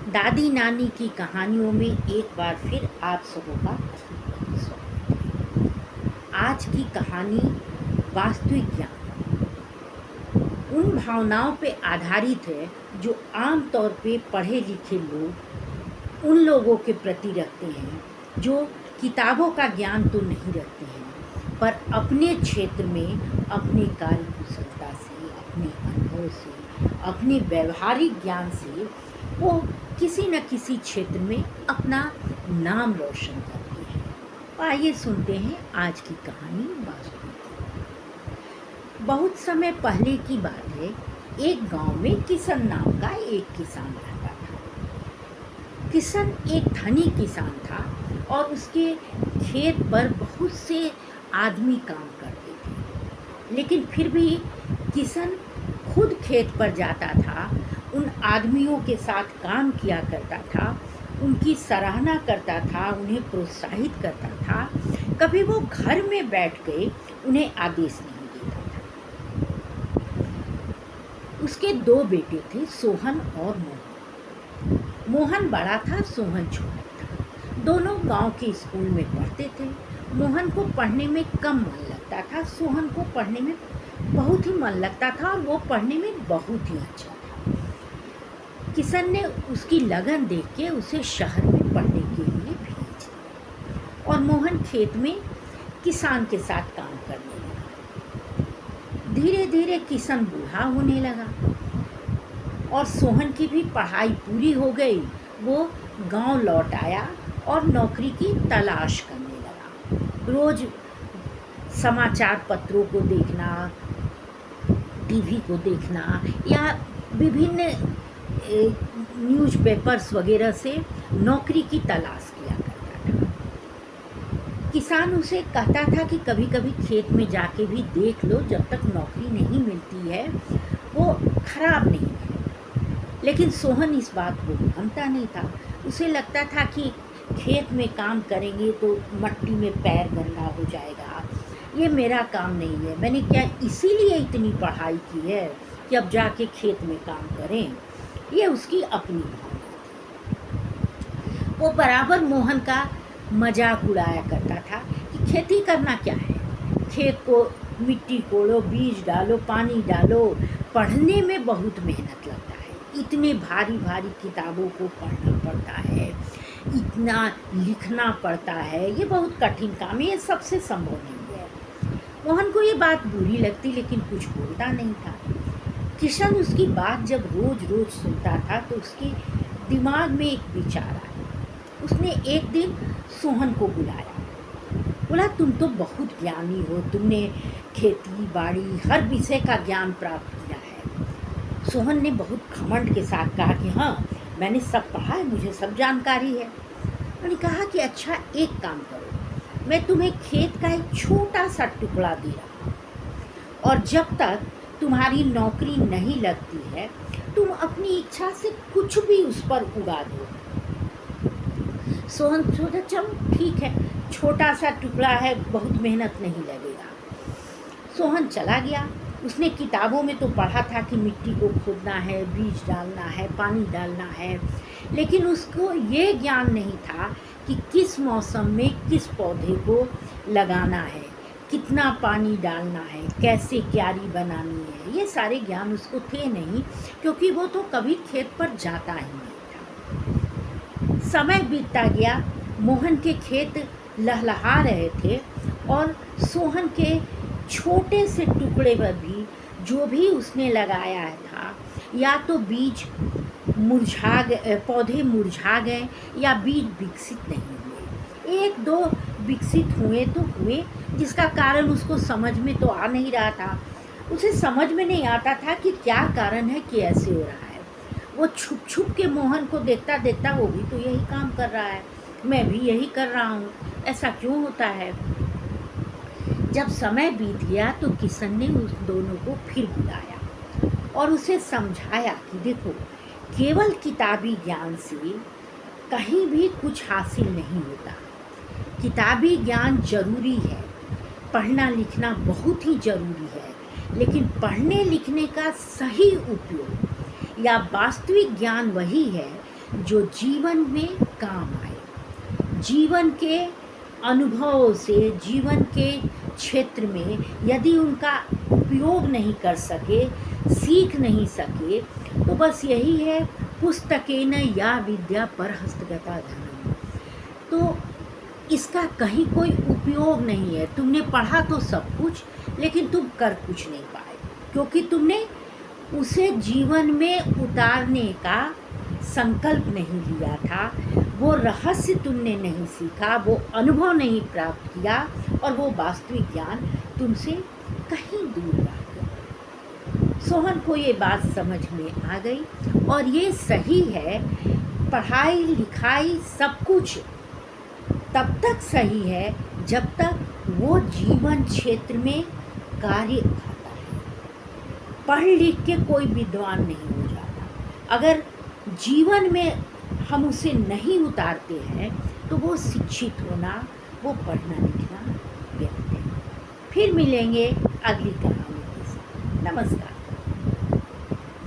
दादी नानी की कहानियों में एक बार फिर आप सबों का स्वागत। आज की कहानी वास्तविक ज्ञान उन भावनाओं पे आधारित है जो आम तौर पे पढ़े लिखे लोग उन लोगों के प्रति रखते हैं जो किताबों का ज्ञान तो नहीं रखते हैं पर अपने क्षेत्र में अपने कार्य कुशलता से, अपने अनुभव से, अपने व्यवहारिक ज्ञान से वो किसी न किसी क्षेत्र में अपना नाम रोशन करते हैं। तो आइए सुनते हैं आज की कहानी वास्तु की। बहुत समय पहले की बात है, एक गांव में किशन नाम का एक किसान रहता था। किशन एक धनी किसान था और उसके खेत पर बहुत से आदमी काम करते थे, लेकिन फिर भी किशन खुद खेत पर जाता था, उन आदमियों के साथ काम किया करता था, उनकी सराहना करता था, उन्हें प्रोत्साहित करता था। कभी वो घर में बैठ के उन्हें आदेश नहीं देता था। उसके दो बेटे थे, सोहन और मोहन। मोहन बड़ा था, सोहन छोटा था। दोनों गांव के स्कूल में पढ़ते थे। मोहन को पढ़ने में कम मन लगता था, सोहन को पढ़ने में बहुत ही मन लगता था और वो पढ़ने में बहुत ही अच्छा था। किशन ने उसकी लगन देख के उसे शहर में पढ़ने के लिए भेज दिया और मोहन खेत में किसान के साथ काम करने लगा। धीरे धीरे किशन बूढ़ा होने लगा और सोहन की भी पढ़ाई पूरी हो गई। वो गांव लौट आया और नौकरी की तलाश करने लगा। रोज समाचार पत्रों को देखना, टीवी को देखना या विभिन्न न्यूज़पेपर्स वगैरह से नौकरी की तलाश किया करता था। किसान उसे कहता था कि कभी कभी खेत में जाके भी देख लो, जब तक नौकरी नहीं मिलती है वो खराब नहीं है। लेकिन सोहन इस बात को मानता नहीं था। उसे लगता था कि खेत में काम करेंगे तो मट्टी में पैर गंदा हो जाएगा, ये मेरा काम नहीं है। मैंने क्या इसीलिए इतनी पढ़ाई की है कि अब जाके खेत में काम करें? ये उसकी अपनी भावना थी। वो बराबर मोहन का मजाक उड़ाया करता था कि खेती करना क्या है, खेत को मिट्टी कोड़ो, बीज डालो, पानी डालो, पढ़ने में बहुत मेहनत लगता है, इतने भारी भारी किताबों को पढ़ना पड़ता है, इतना लिखना पड़ता है, ये बहुत कठिन काम है, ये सबसे संभव नहीं है। मोहन को ये बात बुरी लगती लेकिन कुछ बोलता नहीं था। किशन उसकी बात जब रोज रोज सुनता था तो उसके दिमाग में एक विचार आया। उसने एक दिन सोहन को बुलाया, बोला तुम तो बहुत ज्ञानी हो, तुमने खेती बाड़ी हर विषय का ज्ञान प्राप्त किया है। सोहन ने बहुत घमंड के साथ कहा कि हाँ, मैंने सब पढ़ा है, मुझे सब जानकारी है। उन्होंने कहा कि अच्छा एक काम करो, मैं तुम्हें खेत का एक छोटा सा टुकड़ा दे रहा हूँ और जब तक तुम्हारी नौकरी नहीं लगती है तुम अपनी इच्छा से कुछ भी उस पर उगा दो। सोहन सोचा चलो ठीक है, छोटा सा टुकड़ा है, बहुत मेहनत नहीं लगेगा। सोहन चला गया। उसने किताबों में तो पढ़ा था कि मिट्टी को खोदना है, बीज डालना है, पानी डालना है, लेकिन उसको ये ज्ञान नहीं था कि किस मौसम में किस पौधे को लगाना है, कितना पानी डालना है, कैसे क्यारी बनानी है। ये सारे ज्ञान उसको थे नहीं, क्योंकि वो तो कभी खेत पर जाता ही नहीं था। समय बीतता गया, मोहन के खेत लहलहा रहे थे और सोहन के छोटे से टुकड़े पर भी जो भी उसने लगाया था, या तो बीज मुरझा गए, पौधे मुरझा गए या बीज विकसित नहीं हुए। एक दो विकसित हुए तो हुए, जिसका कारण उसको समझ में तो आ नहीं रहा था। उसे समझ में नहीं आता था कि क्या कारण है कि ऐसे हो रहा है। वो छुप छुप के मोहन को देखता देखता वो भी तो यही काम कर रहा है, मैं भी यही कर रहा हूँ, ऐसा क्यों होता है। जब समय बीत गया तो किशन ने उस दोनों को फिर बुलाया और उसे समझाया कि देखो, केवल किताबी ज्ञान से कहीं भी कुछ हासिल नहीं होता। किताबी ज्ञान जरूरी है, पढ़ना लिखना बहुत ही ज़रूरी है, लेकिन पढ़ने लिखने का सही उपयोग या वास्तविक ज्ञान वही है जो जीवन में काम आए। जीवन के अनुभवों से, जीवन के क्षेत्र में यदि उनका उपयोग नहीं कर सके, सीख नहीं सके, तो बस यही है, पुस्तकेन या विद्या पर हस्तगता धनम। तो इसका कहीं कोई उपयोग नहीं है। तुमने पढ़ा तो सब कुछ, लेकिन तुम कर कुछ नहीं पाए, क्योंकि तुमने उसे जीवन में उतारने का संकल्प नहीं लिया था, वो रहस्य तुमने नहीं सीखा, वो अनुभव नहीं प्राप्त किया, और वो वास्तविक ज्ञान तुमसे कहीं दूर रह गया। सोहन को ये बात समझ में आ गई, और ये सही है, पढ़ाई लिखाई सब कुछ तब तक सही है जब तक वो जीवन क्षेत्र में कार्य आता है। पढ़ लिख के कोई विद्वान नहीं हो जाता। अगर जीवन में हम उसे नहीं उतारते हैं तो वो शिक्षित होना, वो पढ़ना लिखना व्यर्थ है। फिर मिलेंगे अगली कहानी के साथ। नमस्कार।